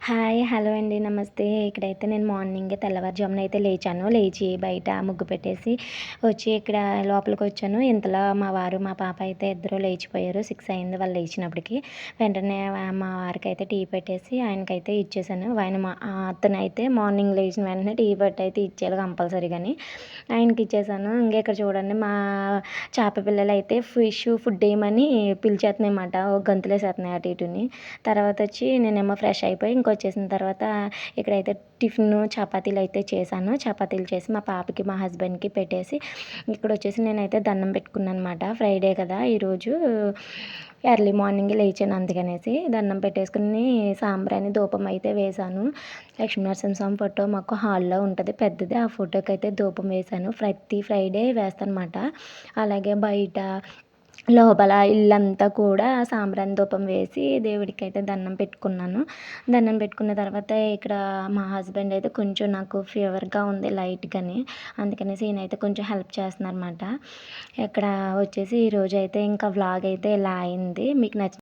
Hi. Hello అండి. నమస్తే. ఇక్కడైతే నేను మార్నింగే తెల్లవారుజామున అయితే లేచాను. లేచి బయట ముగ్గు పెట్టేసి వచ్చి ఇక్కడ లోపలికొచ్చాను. ఇంతలో మా వారు, మా పాప అయితే ఇద్దరు లేచిపోయారు. 6 అయింది వాళ్ళు లేచినప్పటికి. వెంటనే మా వారికైతే టీ పెట్టేసి ఆయనకైతే ఇచ్చేసాను. అతనైతే మార్నింగ్ లేచిన వెంటనే టీ పెట్టయితే ఇచ్చేయాలి కంపల్సరీగాని. ఆయనకిచ్చేసాను. ఇక్కడ చూడండి మా చేప పిల్లలైతే ఫుడ్ ఏయమని పిలిచేస్తున్నాయన్నమాట. గంతులేసేస్తున్నాయి అటు ఇటుని. తర్వాతొచ్చి నేనేమో ఫ్రెష్ అయిపోయి ఇంకొచ్చేసిన తర్వాత ఇక్కడైతే టిఫిను చపాతీలు అయితే చేశాను. చపాతీలు చేసి మా పాపకి, మా హస్బెండ్‌కి పెట్టేసి ఇక్కడొచ్చేసి నేనైతే దండం పెట్టుకున్నాననమాట. ఫ్రైడే కదా ఈరోజు. ఎర్లీ మార్నింగే లేచాను అందుకనేసి. దండం పెట్టేసుకొని సాంబ్రాణి ధూపం అయితే వేశాను. లక్ష్మీనరసింహస్వామి ఫోటో మాకు హాల్‌లో ఉంటది పెద్దది. ఆ ఫోటోకైతే ధూపం వేశాను. ప్రతి ఫ్రైడే వేస్తానమాట. అలాగే బయట లోపల ఇల్లంతా కూడా సాంబ్రాణి ధూపం వేసి దేవుడికైతే దండం పెట్టుకున్నాను. దండం పెట్టుకున్న తర్వాత ఇక్కడ మా హస్బెండ్ అయితే కొంచెం నాకు ఫీవర్‌గా ఉంది లైట్‌గాని. అందుకనేసి ఈయనైతే కొంచెం హెల్ప్ చేస్తున్నారన్నమాట. ఇక్కడ వచ్చేసి ఈరోజైతే ఇంకా వ్లాగ్ అయితే ఇలా అయింది. మీకు